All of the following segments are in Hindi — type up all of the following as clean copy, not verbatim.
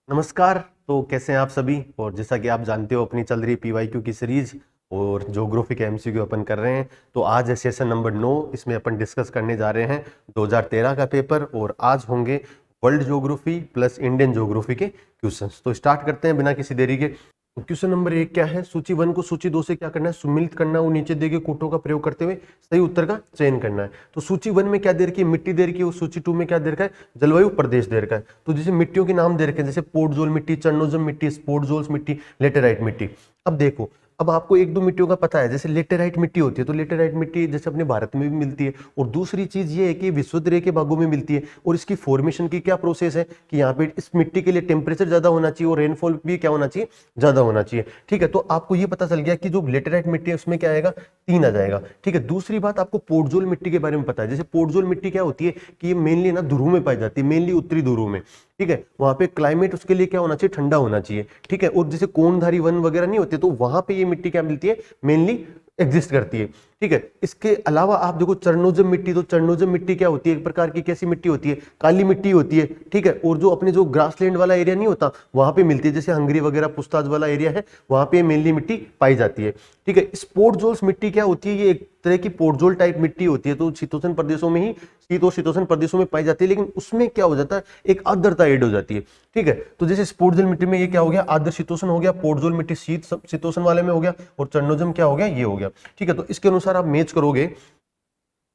नमस्कार। तो कैसे हैं आप सभी। और जैसा कि आप जानते हो अपनी चल रही पीवाईक्यू की सीरीज और ज्योग्राफी के एमसीक्यू अपन कर रहे हैं। तो आज है सेशन नंबर 9। इसमें अपन डिस्कस करने जा रहे हैं 2013 का पेपर और आज होंगे world geography plus Indian geography के क्वेश्चंस। तो स्टार्ट करते हैं बिना किसी देरी के। क्वेश्चन नंबर 1 क्या है, सूची 1 को सूची 2 से क्या करना है, सुमिलित करना और नीचे दिए गए कोटों का प्रयोग करते हुए सही उत्तर का चयन करना है। तो सूची 1 में क्या दे रखी है, मिट्टी दे रखी है, और सूची 2 में क्या दे रखा है, जलवायु प्रदेश दे रखा है। तो जैसे मिट्टियों के नाम दे रखे हैं, जैसे पोर्टजोल मिट्टी, चर्नोजम मिट्टी, स्पोर्टजोल्स मिट्टी, लेटेराइट मिट्टी। अब देखो, अब आपको एक दो मिट्टियों का पता है, जैसे लेटेराइट मिट्टी होती है, तो लेटेराइट मिट्टी जैसे अपने भारत में भी मिलती है। और दूसरी चीज ये है कि विश्वदरीय के भागों में मिलती है। और इसकी फॉर्मेशन की क्या प्रोसेस है कि यहाँ पे इस मिट्टी के लिए टेम्परेचर ज्यादा होना चाहिए और रेनफॉल भी क्या होना चाहिए, ज्यादा होना चाहिए। ठीक है, तो आपको ये पता चल गया कि जो लेटेराइट मिट्टी है उसमें क्या आएगा, 3 आ जाएगा। ठीक है, दूसरी बात आपको पोर्टजोल मिट्टी के बारे में पता है। जैसे पोर्टजोल मिट्टी क्या होती है कि ये मेनली ना ध्रुव में पाई जाती है, मेनली उत्तरी ध्रुव में। ठीक है, वहां पे क्लाइमेट उसके लिए क्या होना चाहिए, ठंडा होना चाहिए। ठीक है, और जैसे कोनधारी वन वगैरह नहीं होते, तो वहां पे ये मिट्टी क्या मिलती है, मेनली एग्जिस्ट करती है। ठीक है, इसके अलावा आप देखो चर्नोजम मिट्टी, तो चर्नोजम मिट्टी क्या होती है, एक प्रकार की कैसी मिट्टी होती है, काली मिट्टी होती है। ठीक है, और जो अपने जो ग्रासलैंड वाला एरिया नहीं होता वहां पे मिलती है, जैसे हंगरी वगैरह पुस्ताज वाला एरिया है वहां पे मेनली मिट्टी पाई जाती है। ठीक है, स्पोर्टजोल्स मिट्टी क्या होती है, ये एक तरह की पोर्टजोल टाइप मिट्टी होती है, तो शीतोष्ण प्रदेशों में ही, शीत और शीतोष्ण प्रदेशों में पाई जाती है। लेकिन उसमें क्या हो जाता है, एक आर्द्रता ऐड हो जाती है। ठीक है, तो जैसे स्पोर्टजोल मिट्टी में ये क्या हो गया, आर्द्र शीतोष्ण हो गया, पोर्टजोल मिट्टी शीत शीतोष्ण वाले में हो गया, और चर्नोजम क्या हो गया, ये हो गया। ठीक है, तो इसके अनुसार आप मैच करोगे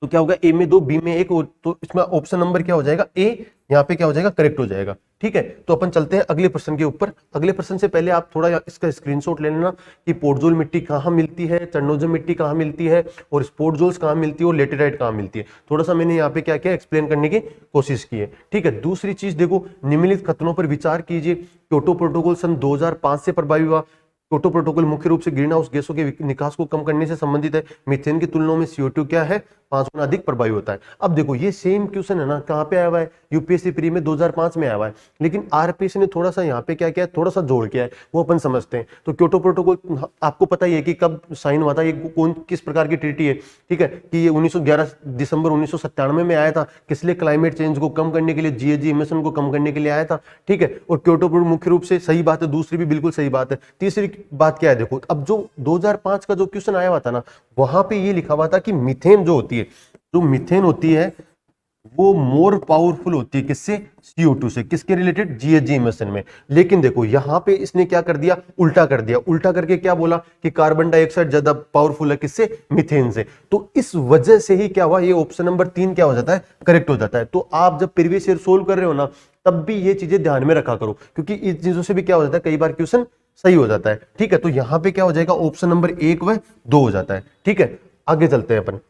तो क्या होगा, ए में 2, बी में 1, तो इसमें ऑप्शन नंबर क्या हो जाएगा, ए। यहाँ पे क्या हो जाएगा, करेक्ट हो जाएगा। ठीक है, तो अपन चलते हैं अगले प्रश्न के ऊपर। अगले प्रश्न से पहले आप थोड़ा इसका स्क्रीनशॉट ले लेना कि पोर्टजोल मिट्टी कहाँ मिलती है, चर्नोजम मिट्टी कहाँ मिलती है, और स्पोर्टजोल्स कहाँ मिलती है, और लेटेराइट कहाँ मिलती है। थोड़ा सा मैंने यहाँ पे क्या किया, एक्सप्लेन करने की कोशिश की है। ठीक है, दूसरी चीज देखो, निम्नलिखित कथनों पर विचार कीजिए। क्योटो प्रोटोकॉल सन 2005 से प्रभावी हुआ। क्योटो प्रोटोकॉल मुख्य रूप से ग्रीन हाउस गैसों के निकास को कम करने से संबंधित है। मीथेन की तुलना में CO2 क्या है, 5 गुना अधिक प्रभावी होता है। अब देखो ये सेम क्वेश्चन है ना, कहाँ पे आया हुआ है, यूपीएससी प्री में 2005 में आया हुआ है। लेकिन आरपीएससी ने थोड़ा सा यहाँ पे क्या किया है, थोड़ा सा जोड़ किया है, वो अपन समझते हैं। तो क्योटो प्रोटोकॉल आपको पता ही है कि कब साइन हुआ था, ये कौन किस प्रकार की ट्रीटी है। ठीक है, कि ये 1911 दिसंबर 1997 में आया था, किस लिए, क्लाइमेट चेंज को कम करने के लिए, जीएजी इमिशन को कम करने के लिए आया था। ठीक है, और क्योटो प्रोटोकॉल मुख्य रूप से सही बात है, दूसरी भी बिल्कुल सही बात है। तीसरी बात क्या है, देखो अब जो 2005 का जो क्वेश्चन आया हुआ था ना, वहां पे ये लिखा हुआ था कि मीथेन जो होती है, जो मीथेन होती है वो मोर पावरफुल होती है किससे, CO2 से। किसके रिलेटेड, जीएजी इमिशन में। लेकिन देखो यहां पे इसने क्या कर दिया, उल्टा कर दिया। उल्टा करके क्या बोला कि कार्बन डाइऑक्साइड ज्यादा पावरफुल है किससे, मीथेन से। तो इस वजह से ही क्या हुआ, ये ऑप्शन नंबर 3 क्या हो जाता है, करेक्ट हो जाता है। तो आप जब प्रीवियस ईयर सोल्व कर रहे हो ना, तब भी ये चीजें ध्यान में रखा करो, क्योंकि इस चीजों से भी क्या हो जाता है, कई बार क्वेश्चन सही हो जाता है। ठीक है, तो यहां पे क्या हो जाएगा, ऑप्शन नंबर 1 व 2 हो जाता है। ठीक है, आगे चलते हैं अपन।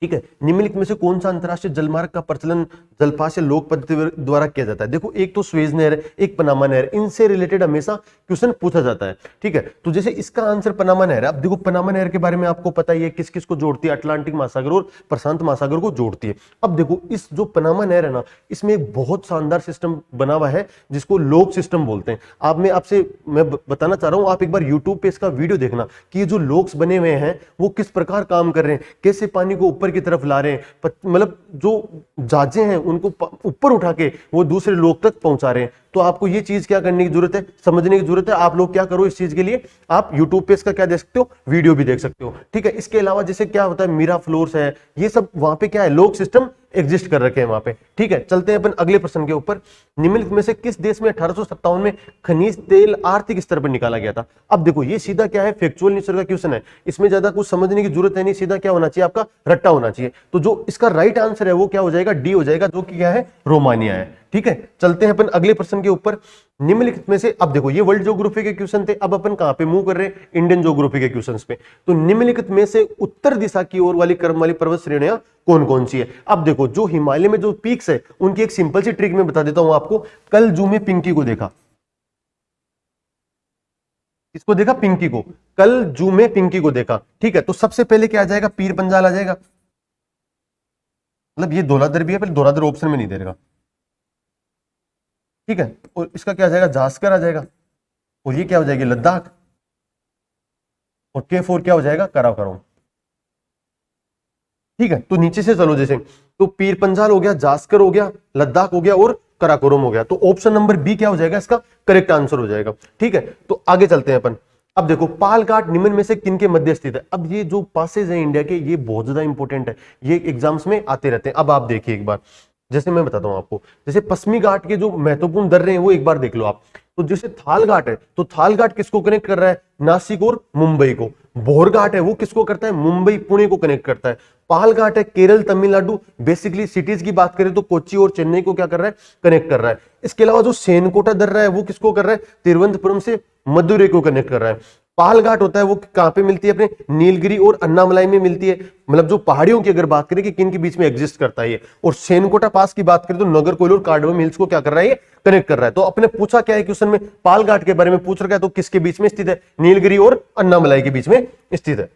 ठीक है, निम्नलिखित में से कौन सा अंतरराष्ट्रीय जलमार्ग का प्रचलन जलपात या लोक पद्धति द्वारा किया जाता है। देखो एक तो स्वेज नहर है, एक पनामा नहर, इनसे रिलेटेड हमेशा क्वेश्चन पूछा जाता है। ठीक है, तो जैसे इसका आंसर पनामा नहर है। अब देखो पनामा नहर के बारे में आपको पता ही है, किस किस को जोड़ती है, अटलांटिक महासागर और प्रशांत महासागर को जोड़ती है। अब देखो इस जो पनामा नहर है ना, इसमें एक बहुत शानदार सिस्टम बना हुआ है जिसको लोक सिस्टम बोलते हैं। आप मैं बताना चाह रहा हूं, आप एक बार यूट्यूब पे इसका वीडियो देखना कि ये जो लोक्स बने हुए हैं वो किस प्रकार काम कर रहे हैं, कैसे पानी को ऊपर की तरफ ला रहे हैं, मतलब जो जहाजें हैं उनको ऊपर उठा के वो दूसरे लोग तक पहुंचा रहे हैं। तो आपको ये चीज क्या करने की जरूरत है, समझने की जरूरत है। आप लोग क्या करो इस चीज के लिए, आप यूट्यूब पे इसका क्या देख सकते हो, वीडियो भी देख सकते हो। ठीक है, इसके अलावा जैसे क्या होता है, मीरा फ्लोर्स है, ये सब वहां पे क्या है, लोक सिस्टम एग्जिस्ट कर रखे हैं वहां पे। ठीक है, चलते हैं अपन अगले प्रश्न के ऊपर। निम्नलिखित में से किस देश में 1857 में खनिज तेल आर्थिक स्तर पर निकाला गया था। अब देखो ये सीधा क्या है, फैक्चुअल नेचर का क्वेश्चन है, इसमें ज्यादा कुछ समझने की जरूरत है नहीं, सीधा क्या होना चाहिए, आपका रट्टा होना चाहिए। तो जो इसका राइट आंसर है वो क्या हो जाएगा, डी हो जाएगा, जो कि क्या है, रोमानिया है। ठीक है, चलते हैं अपन अगले प्रश्न के ऊपर। निम्नलिखित में से, अब देखो ये वर्ल्ड ज्योग्राफी के क्वेश्चन थे, अब अपन कहां पे मूव कर रहे हैं, इंडियन ज्योग्राफी के क्वेश्चंस पे। तो निम्नलिखित में से उत्तर दिशा की ओर वाली क्रम वाली पर्वत श्रेणियां कौन कौन सी है। अब देखो जो हिमालय में जो पीक्स है उनकी एक सिंपल सी ट्रिक में बता देता हूं आपको। कल जू में पिंकी को देखा, इसको देखा पिंकी को, कल जू में पिंकी को देखा। ठीक है, तो सबसे पहले क्या आ जाएगा, पीर पंजाल आ जाएगा। मतलब ये धौलाधर भी है, पहले धौलाधर ऑप्शन में नहीं दे देगा। ठीक है, और इसका क्या आ जाएगा, जास्कर आ जाएगा, और ये क्या हो जाएगी, लद्दाख, और K4 क्या हो जाएगा, कराकरम। ठीक है, तो नीचे से चलो, जैसे तो पीर पंजाल हो गया, जास्कर हो गया, लद्दाख हो गया, और कराकोरम हो गया। तो ऑप्शन नंबर बी क्या हो जाएगा, इसका करेक्ट आंसर हो जाएगा। ठीक है, तो आगे चलते हैं अपन। अब देखो पालघाट निम्न में से किन के मध्य स्थित है। अब ये जो पासेज है इंडिया के, ये बहुत ज्यादा इंपॉर्टेंट है, ये एग्जाम्स में आते रहते हैं। अब आप देखिए एक बार, जैसे मैं बताता हूं आपको, जैसे पश्चिमी घाट के जो महत्वपूर्ण दर्रे हैं वो एक बार देख लो आप। तो जैसे थाल घाट है, तो थाल घाट किसको कनेक्ट कर रहा है, नासिक और मुंबई को। भोर घाट है वो किसको करता है, मुंबई पुणे को कनेक्ट करता है। पाल घाट है केरल तमिलनाडु, बेसिकली सिटीज की बात करें तो कोच्चि और चेन्नई को क्या कर रहा है, कनेक्ट कर रहा है। इसके अलावा जो सेनकोटा दर्रा है वो किसको कर रहा है, तिरुवनंतपुरम से मदुरै को कनेक्ट कर रहा है। पाल घाट होता है वो कहां पे मिलती है, अपने नीलगिरी और अन्नामलाई में मिलती है, मतलब जो पहाड़ियों की अगर बात करें कि किन के बीच में एग्जिस्ट करता है ये। और सेनकोटा पास की बात करें तो नगरकोइल और कार्डमम हिल्स को क्या कर रहा है, ये कनेक्ट कर रहा है। तो अपने पूछा क्या है क्वेश्चन में, पाल घाट के बारे में पूछ रखा है, तो किसके बीच में स्थित है, नीलगिरी और अन्नामलाई के बीच में स्थित है।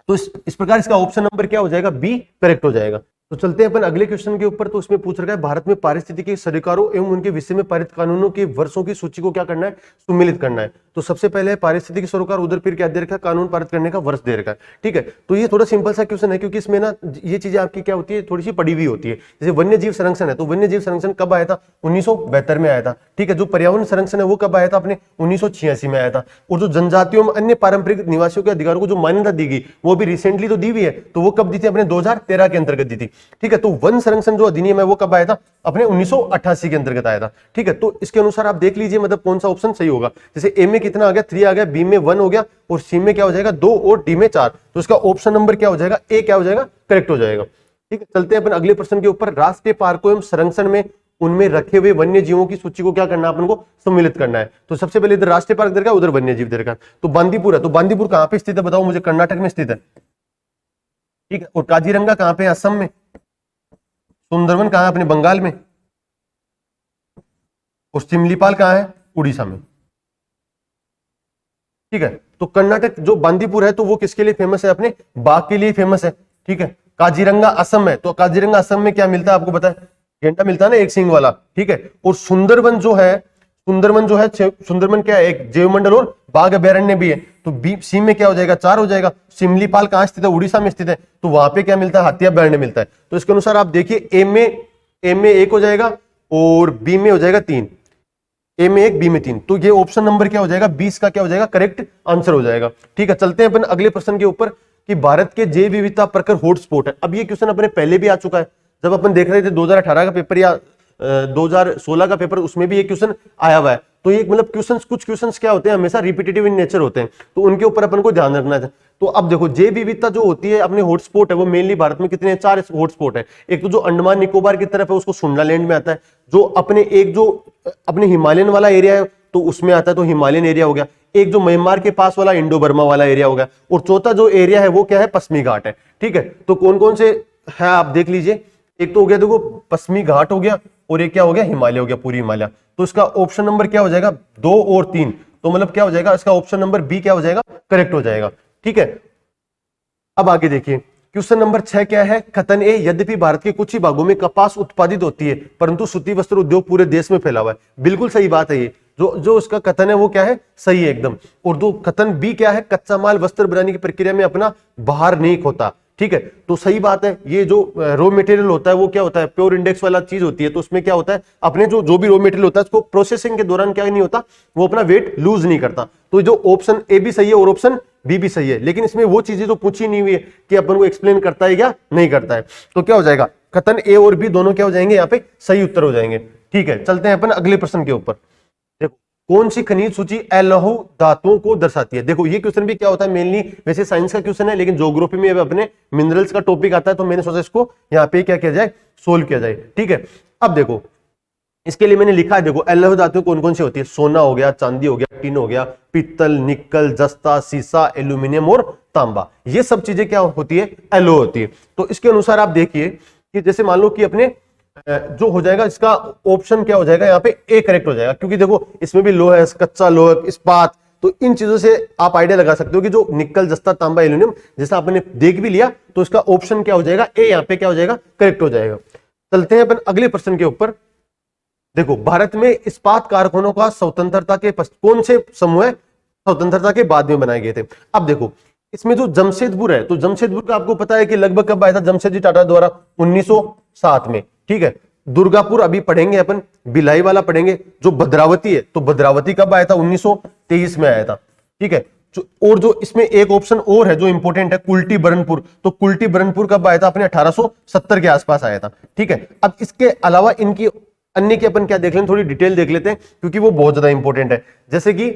तो इस प्रकार इसका ऑप्शन नंबर क्या हो जाएगा, बी करेक्ट हो जाएगा। तो चलते हैं अपन अगले क्वेश्चन के ऊपर। तो उसमें पूछ रखा है भारत में पारिस्थितिकी सरोकारों एवं उनके विषय में पारित कानूनों के वर्षों की सूची को क्या करना है, सुमिलित करना है। तो सबसे पहले पारिस्थितिकी सरोकार, उधर फिर क्या दे रखा है, कानून पारित करने का वर्ष दे रखा है। ठीक है, तो ये थोड़ा सिंपल सा क्वेश्चन है, क्योंकि इसमें ना ये चीजें आपकी क्या होती है, थोड़ी सी पड़ी हुई होती है। जैसे वन्य जीव संरक्षण है, तो वन्य जीव संरक्षण कब आया था, 1972 में आया था। ठीक है, जो पर्यावरण संरक्षण है वो कब आया था, अपने 1986 में आया था। और जो जनजातियों में अन्य पारंपरिक निवासियों के अधिकारों को जो मान्यता दी गई वो भी रिसेंटली तो दी हुई है, तो वो कब दी थी, अपने 2013 के अंतर्गत दी थी। ठीक है, तो वन संरक्षण जो अधिनियम है वो कब आया था, अपने 1988 के अंतर्गत आया था। ठीक है, तो इसके अनुसार आप देख लीजिए मतलब कौन सा ऑप्शन सही होगा। जैसे ए में कितना आ गया, 3 आ गया, बी में 1 हो गया, और सी में क्या हो जाएगा 2, और डी में 4। तो इसका ऑप्शन नंबर क्या हो जाएगा, ए क्या हो जाएगा, करेक्ट हो जाएगा। ठीक है, चलते हैं अपन अगले प्रश्न के ऊपर। राष्ट्रीय पार्कों एवं संरक्षण में उनमें रखे हुए वन्य जीवों की सूची को क्या करना है, अपन को सम्मिलित करना है। तो सबसे पहले इधर राष्ट्रीय पार्क दे रखा है, उधर वन्य जीव दे रखा है। तो बांदीपुर है, तो बांदीपुर कहां पे स्थित है बताओ मुझे, कर्नाटक में स्थित है। ठीक है, और काजीरंगा कहां पे, असम में। सुंदरवन कहां है, अपने बंगाल में। और सिमलीपाल कहां है, उड़ीसा में। ठीक है, तो कर्नाटक जो बांदीपुर है तो वो किसके लिए फेमस है, अपने बाघ के लिए फेमस है। ठीक है, काजीरंगा असम है, तो काजीरंगा असम में क्या मिलता है आपको पता है, गेंडा मिलता है ना, एक सींग वाला। ठीक है, और सुंदरवन जो है, सुंदरवन क्या है, एक जैव मंडल और बाघ अभ्यारण्य भी है। तो बी सी में क्या हो जाएगा, 4 हो जाएगा। सिमलीपाल कहां स्थित है, उड़ीसा में स्थित है, तो वहां पे क्या मिलता है, हाथी अभ्यारण्य मिलता है। तो इसके अनुसार आप देखिए ए में 1 हो जाएगा, और बी में हो जाएगा 3। ए में 1, बी में 3। तो ये ऑप्शन नंबर क्या हो जाएगा, 20 का क्या हो जाएगा, करेक्ट आंसर हो जाएगा। ठीक है, चलते हैं अपन अगले प्रश्न के ऊपर कि भारत के जैव विविधता प्रखर हॉटस्पॉट है। अब ये क्वेश्चन अपने पहले भी आ चुका है, जब अपन देख रहे थे 2018 का पेपर या 2016 का पेपर, उसमें भी ये क्वेश्चन आया हुआ है। तो ये मतलब क्वेश्चंस, कुछ क्वेश्चंस क्या होते हैं, हमेशा रिपीटेटिव इन नेचर होते हैं, तो उनके ऊपर अपन को ध्यान रखना है। तो अब देखो जैव विविधता जो होती है अपने हॉटस्पॉट है, वो मेनली भारत में कितने हैं, 4 हॉटस्पॉट है। एक तो जो अंडमान निकोबार की तरफ है उसको सुंडा लैंड में आता है, जो अपने हिमालयन वाला एरिया है तो उसमें आता है, तो हिमालयन एरिया हो गया। एक जो म्यांमार के पास वाला इंडो बर्मा वाला एरिया हो गया, और चौथा जो एरिया है वो क्या है, पश्चिमी घाट है। ठीक है, तो कौन कौन से है आप देख लीजिए। एक तो हो गया देखो पश्चिमी घाट हो गया, और एक क्या हो गया, हिमालय हो गया, पूरी हिमालय। तो इसका ऑप्शन नंबर क्या हो जाएगा, 2 और 3। तो मतलब क्या हो जाएगा, इसका ऑप्शन नंबर बी क्या हो जाएगा, करेक्ट हो जाएगा। ठीक है, अब आगे देखिए क्वेश्चन नंबर 6 क्या है, कथन ए, यद्यपि भारत के कुछ ही भागों में कपास उत्पादित होती है परंतु सूती वस्त्र उद्योग पूरे देश में फैला हुआ है। बिल्कुल सही बात है, ये जो उसका कथन है वो क्या है, सही है एकदम। और दो कथन बी क्या है, कच्चा माल वस्त्र बनाने की प्रक्रिया में अपना बाहर नहीं होता। ठीक है, तो सही बात है। ये जो रॉ मटेरियल होता है वो क्या होता है, प्योर इंडेक्स वाला चीज होती है, तो उसमें क्या होता है, अपने जो भी रॉ मटेरियल होता है उसको प्रोसेसिंग के दौरान क्या नहीं होता, वो अपना वेट लूज नहीं करता। तो जो ऑप्शन ए भी सही है और ऑप्शन बी भी सही है, लेकिन इसमें वो चीजें तो पूछी नहीं हुई है कि अपन को एक्सप्लेन करता है या नहीं करता है। तो क्या हो जाएगा, कथन ए और बी दोनों क्या हो जाएंगे, यहाँ पे सही उत्तर हो जाएंगे। ठीक है, चलते हैं अपन अगले प्रश्न के ऊपर। देखो कौन सी खनिज सूची अलौह धातुओं को दर्शाती है। देखो ये क्वेश्चन भी क्या होता है, मेनली वैसे साइंस का क्वेश्चन है, लेकिन ज्योग्राफी में अपने मिनरल्स का टॉपिक आता है, तो मैंने सोचा इसको यहाँ पे क्या किया जाए, सोल्व किया जाए। ठीक है, अब देखो इसके लिए मैंने लिखा है, देखो अलौह धातुएं कौन कौन सी होती है, सोना हो गया, चांदी हो गया, टिन हो गया, पित्तल, निकल, जस्ता, सीसा, एल्यूमिनियम और तांबा, ये सब चीजें क्या होती है, अलौह होती है। तो इसके अनुसार आप देखिए कि जैसे मान लो कि अपने जो हो जाएगा इसका ऑप्शन क्या हो जाएगा, यहाँ पे ए करेक्ट हो जाएगा, क्योंकि देखो इसमें भी लोहा है, कच्चा लोहा, इस्पात, तो इन चीजों से आप आइडिया लगा सकते हो कि जो निकल, जस्ता, तांबा, एल्यूमिनियम जैसा आपने देख भी लिया, तो इसका ऑप्शन क्या हो जाएगा, ए यहाँ पे क्या हो जाएगा, करेक्ट हो जाएगा। चलते हैं अपन अगले प्रश्न के ऊपर। देखो भारत में इस्पात कारखानों का स्वतंत्रता के कौन से समूह स्वतंत्रता के बाद में बनाए गए थे। अब देखो इसमें जो जमशेदपुर है, तो जमशेदपुर का आपको पता है कि लगभग कब आया था, जमशेदजी टाटा द्वारा 1907 में। ठीक है, दुर्गापुर अभी पढ़ेंगे अपन, भिलाई वाला पढ़ेंगे। जो भद्रावती है, तो भद्रावती कब आया था? 1923 में आया था, ठीक है। और जो इसमें एक ऑप्शन और है जो इंपॉर्टेंट है, कुल्टी बरनपुर, तो कुल्टी बरनपुर कब आया था? अपने 1870 के आसपास आया था, ठीक है। अब इसके अलावा इनकी अन्य की अपन क्या देख लें, थोड़ी डिटेल देख लेते हैं, क्योंकि वो बहुत ज्यादा इंपॉर्टेंट है। जैसे कि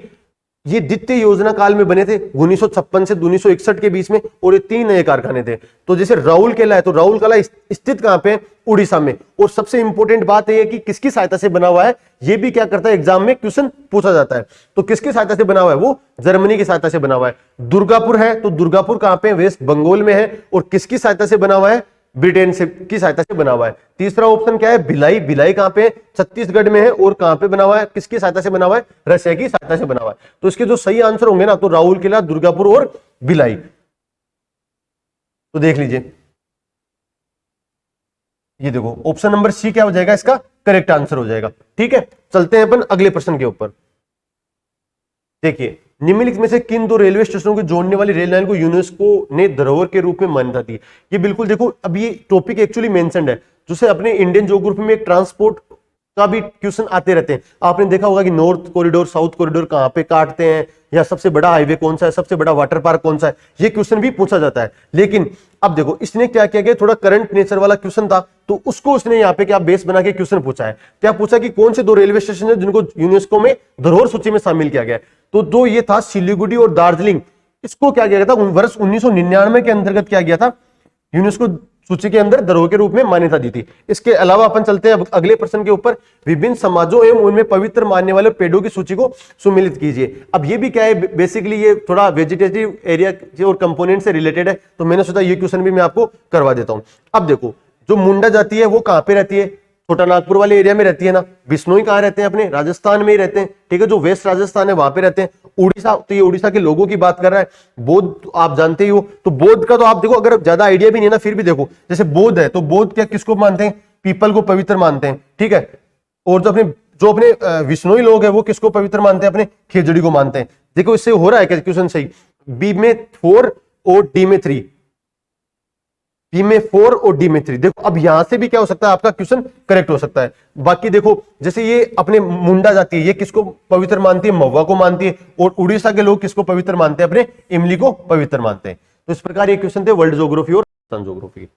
ये द्वितीय योजना काल में बने थे 1956 से 1961 के बीच में, और ये 3 नए कारखाने थे। तो जैसे राउल केला है, तो राउल केला स्थित कहां पे? उड़ीसा में। और सबसे इंपॉर्टेंट बात है कि किसकी सहायता से बना हुआ है, ये भी क्या करता है, एग्जाम में क्वेश्चन पूछा जाता है। तो किसकी सहायता से बना हुआ है? वो जर्मनी की सहायता से बना हुआ है। दुर्गापुर है, तो दुर्गापुर कहां पे? वेस्ट बंगाल में है। और किसकी सहायता से बना हुआ है? ब्रिटेन से की सहायता से बना हुआ है। तीसरा ऑप्शन क्या है? भिलाई। भिलाई कहां पे? छत्तीसगढ़ में है। और कहां पे बना हुआ है? किसकी सहायता से बना हुआ है? रशिया की सहायता से बना हुआ है। तो इसके जो सही आंसर होंगे ना, तो राउल किला, दुर्गापुर और भिलाई। तो देख लीजिए, ये देखो ऑप्शन नंबर सी क्या हो जाएगा, इसका करेक्ट आंसर हो जाएगा, ठीक है। चलते हैं अपन अगले प्रश्न के ऊपर। देखिए, निम्नलिखित में से किन 2 रेलवे स्टेशनों को जोड़ने वाली रेल लाइन को यूनेस्को ने धरोहर के रूप में मान्यता दी? ये बिल्कुल देखो, अब ये टॉपिक एक्चुअली मेंशन्ड है, जिसे अपने इंडियन ज्योग्राफी में एक ट्रांसपोर्ट का भी क्वेश्चन आते रहते हैं। आपने देखा होगा कि नॉर्थ कॉरिडोर, साउथ कॉरिडोर कहां पे काटते हैं, या सबसे बड़ा हाईवे कौन सा है, सबसे बड़ा वाटर पार्क कौन सा है, ये क्वेश्चन भी पूछा जाता है। लेकिन अब देखो, इसने क्या किया गया, थोड़ा करंट नेचर वाला क्वेश्चन था, तो उसको उसने यहाँ पे क्या बेस बना के क्वेश्चन पूछा है। क्या पूछा कि कौन से 2 रेलवे स्टेशन है जिनको यूनेस्को में धरोहर सूची में शामिल किया गया है? तो 2 ये था, सिलीगुड़ी और दार्जिलिंग। इसको क्या किया गया था? वर्ष 1999 के अंतर्गत क्या गया था, यूनेस्को सूची के अंदर धरोहर के रूप में मान्यता दी थी। इसके अलावा अपन चलते हैं अगले प्रश्न के ऊपर। विभिन्न समाजों एवं उनमें पवित्र मानने वाले पेड़ों की सूची को सुमिलित कीजिए। अब ये भी क्या है, बेसिकली ये थोड़ा वेजिटेटिव एरिया और कंपोनेंट से रिलेटेड है, तो मैंने सोचा ये क्वेश्चन भी मैं आपको करवा देता हूं। अब देखो, जो मुंडा जाति है वो कहां पे रहती है? छोटा नागपुर वाले एरिया में रहती है ना। बिश्नोई कहां रहते हैं? अपने राजस्थान में ही रहते हैं, ठीक है। जो वेस्ट राजस्थान है वहां पे रहते हैं। उड़ीसा, तो ये उड़ीसा के लोगों की बात कर रहा है। बौद्ध आप जानते ही हो, तो बौद्ध का तो आप देखो, अगर ज्यादा आइडिया भी नहीं है ना, फिर भी देखो, जैसे बौद्ध है, तो बौद्ध क्या किसको मानते हैं? पीपल को पवित्र मानते हैं, ठीक है। और जो अपने विश्नोई लोग हैं वो किसको पवित्र मानते हैं? अपने खेजड़ी को मानते हैं। देखो, इससे हो रहा है क्या क्वेश्चन सही? बी में 4 और डी में 3, बी में 4 और डी में 3। देखो, अब यहां से भी क्या हो सकता है, आपका क्वेश्चन करेक्ट हो सकता है। बाकी देखो, जैसे ये अपने मुंडा जाती है, ये किसको पवित्र मानती है? महुआ को मानती है। और उड़ीसा के लोग किसको पवित्र मानते हैं? अपने इमली को पवित्र मानते हैं। तो इस प्रकार ये क्वेश्चन थे वर्ल्ड ज्योग्राफी और ज्योग्राफी।